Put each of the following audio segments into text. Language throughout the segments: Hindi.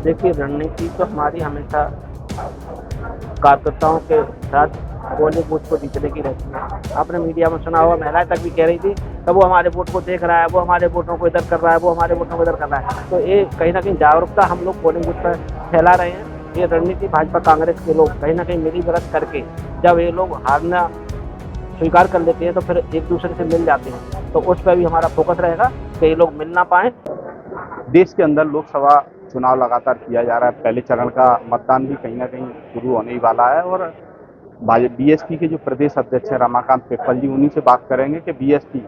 देखिए, रणनीति तो हमारी हमेशा कार्यकर्ताओं के साथ पोलिंग बूथ को जीतने की रहती है। आपने मीडिया में सुना होगा, महिलाएं तक भी कह रही थी कि वो हमारे वोट को देख रहा है, वो हमारे वोटों को इधर कर रहा है, वो हमारे वोटों को इधर कर रहा है। तो ये कहीं ना कहीं जागरूकता हम लोग पोलिंग बूथ पर फैला रहे हैं। ये रणनीति भाजपा कांग्रेस के लोग कहीं ना कहीं मिलीभगत करके जब ये लोग हारना स्वीकार कर लेते हैं तो फिर एक दूसरे से मिल जाते हैं। तो उस पर भी हमारा फोकस रहेगा कि ये लोग मिल ना पाए। देश के अंदर लोकसभा चुनाव लगातार किया जा रहा है। पहले चरण का मतदान भी कहीं ना कहीं शुरू होने ही वाला है और बीएसपी के जो प्रदेश अध्यक्ष हैं रमाकांत पिप्पल जी, उन्हीं से बात करेंगे कि बीएसपी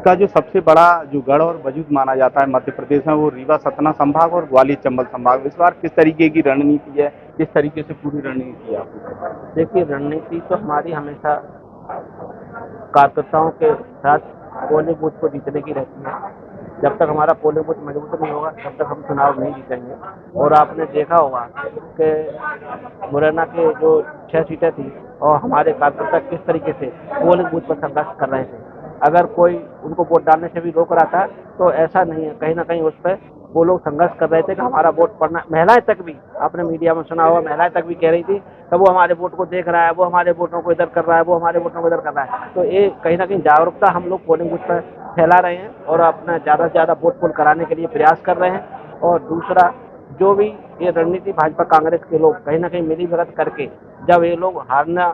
का जो सबसे बड़ा जो गढ़ और वजूद माना जाता है मध्य प्रदेश में, वो रीवा सतना संभाग और ग्वालियर चंबल संभाग। इस बार किस तरीके की रणनीति है, किस तरीके से पूरी रणनीति है आपकी? देखिए, रणनीति तो हमारी हमेशा कार्यकर्ताओं के साथ पोलिंग बूथ को जीतने की रहती है। जब तक हमारा पोलिंग बूथ मजबूत नहीं होगा तब तक हम चुनाव नहीं जीतेंगे। और आपने देखा होगा कि मुरैना के जो 6 सीटें थी और हमारे कार्यकर्ता किस तरीके से पोलिंग बूथ पर संघर्ष कर रहे थे। अगर कोई उनको वोट डालने से भी रोक रहा था तो ऐसा नहीं है, कहीं ना कहीं उस पर वो लोग संघर्ष कर रहे थे कि हमारा वोट पड़ना। महिलाएं तक भी, आपने मीडिया में सुना होगा, महिलाएं तक भी कह रही थी कि वो हमारे वोट को देख रहा है, वो हमारे वोटों को इधर कर रहा है, वो हमारे वोटों को इधर कर रहा है। तो ये कहीं ना कहीं जागरूकता हम लोग पोलिंग बूथ पर फैला रहे हैं और अपना ज़्यादा से ज़्यादा वोट पोल कराने के लिए प्रयास कर रहे हैं। और दूसरा, जो भी ये रणनीति भाजपा कांग्रेस के लोग कहीं ना कहीं मिलीभगत करके जब ये लोग हारना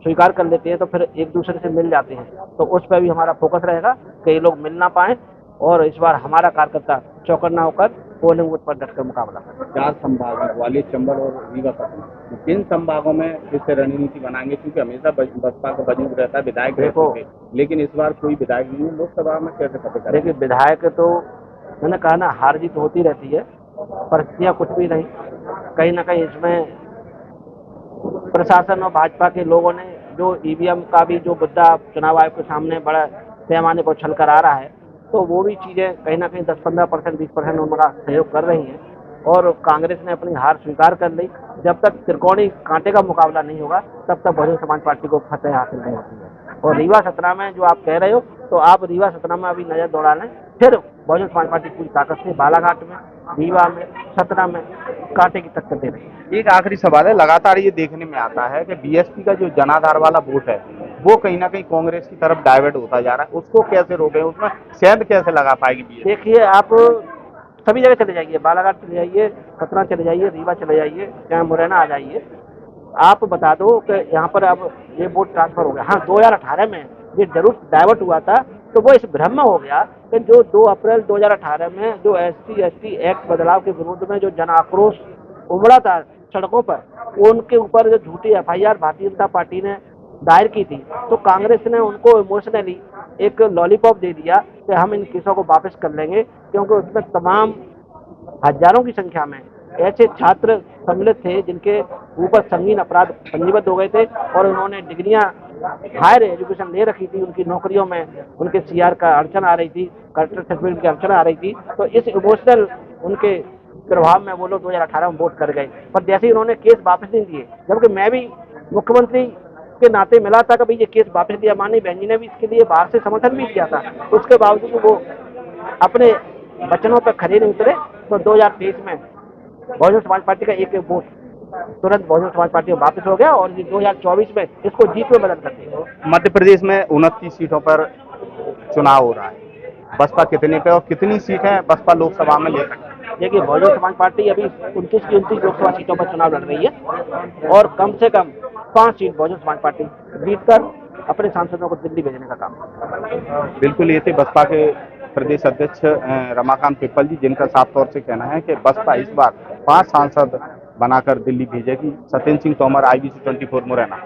स्वीकार कर लेते हैं तो फिर एक दूसरे से मिल जाते हैं। तो उस पर भी हमारा फोकस रहेगा कि ये लोग मिल ना पाए और इस बार हमारा कार्यकर्ता चौकन्ना होकर पोलिंग बूथ पर डटकर मुकाबला करें। 4 संभाग हैं, ग्वालियर चंबल और रीवा सतना। तो किन संभागों में किस रणनीति बनाएंगे, क्योंकि हमेशा बसपा का वजूद रहता है, विधायक देखो, लेकिन इस बार कोई विधायक नहीं है। लोकसभा में कैसे पता करें? देखिए, विधायक तो मैंने कहा ना, हार जीत होती रहती है, परिस्थितियाँ कुछ भी नहीं। कहीं ना कहीं इसमें प्रशासन और भाजपा के लोगों ने जो ईवीएम का भी जो मुद्दा चुनाव आयोग के सामने बड़ा पैमाने पर उछल कर आ रहा है, तो वो भी चीज़ें कहीं ना कहीं 10-15%, 20% उनका सहयोग कर रही हैं। और कांग्रेस ने अपनी हार स्वीकार कर ली। जब तक त्रिकोणीय कांटे का मुकाबला नहीं होगा तब तक बहुजन समाज पार्टी को फतेह हासिल नहीं होती है। और रीवा सतना में जो आप कह रहे हो, तो आप रीवा सतना में अभी नजर दौड़ा लें, फिर बहुजन समाज पार्टी पूरी ताकत से बालाघाट में, रीवा में, सतना में कांटे की टक्कर दे रही है। एक आखिरी सवाल है, लगातार ये देखने में आता है कि बीएसपी का जो जनाधार वाला वोट है वो कहीं ना कहीं कांग्रेस की तरफ डाइवर्ट होता जा रहा है। उसको कैसे रोकें, उसमें सेंध कैसे लगा पाएगी बीएसपी? देखिए, आप सभी जगह चले जाइए, बालाघाट चले जाइए, सतना चले जाइए, रीवा चले जाइए, चाहे मुरैना आ जाइए, आप बता दो कि यहाँ पर अब ये वोट ट्रांसफर हो गया। हाँ, 2018 में ये जरूर डाइवर्ट हुआ था, तो वो इस भ्रम में हो गया कि जो 2 अप्रैल 2018 में जो SC/ST एक्ट बदलाव के विरोध में जो जन आक्रोश उमड़ा था सड़कों पर, उनके ऊपर जो झूठी FIR भारतीय जनता पार्टी ने दायर की थी, तो कांग्रेस ने उनको इमोशनली एक लॉलीपॉप दे दिया कि हम इन केसों को वापस कर लेंगे, क्योंकि उसमें तमाम हजारों की संख्या में ऐसे छात्र सम्मिलित थे जिनके ऊपर संगीन अपराध पंजीबद्ध हो गए थे और उन्होंने डिग्रियां हायर एजुकेशन ले रखी थी, उनकी नौकरियों में उनके CR का अड़चन आ रही थी, कलेक्टर सर्टिफिकेट की अड़चन आ रही थी। तो इस इमोशनल उनके प्रभाव में वो लोग 2018 में वोट कर गए। पर जैसे ही उन्होंने केस वापस नहीं दिए, जबकि मैं भी मुख्यमंत्री के नाते मिला था कि भाई ये केस वापस दिया, माननीय बहन जी ने भी इसके लिए बाहर से समर्थन भी किया था, उसके बावजूद वो अपने वचनों पर खड़े नहीं उतरे। तो 2023 में बहुजन समाज पार्टी का एक वोट तुरंत बहुजन समाज पार्टी में वापस हो गया और ये 2024 में इसको जीत में बदल कर दिया। मध्य प्रदेश में 29 सीटों पर चुनाव हो रहा है, बसपा कितने पे और कितनी सीटें बसपा लोकसभा में ले सकती है? देखिए, बहुजन समाज पार्टी अभी 29 की 29 लोकसभा सीटों पर चुनाव लड़ रही है और कम से कम 5 सीट बहुजन समाज पार्टी जीतकर अपने सांसदों को दिल्ली भेजने का काम। बिल्कुल, ये थे बसपा के प्रदेश अध्यक्ष रमाकांत पिप्पल जी, जिनका साफ तौर से कहना है कि बसपा इस बार 5 सांसद बनाकर दिल्ली भेजेगी। सत्येंद्र सिंह तोमर, IBC 24 मुरैना।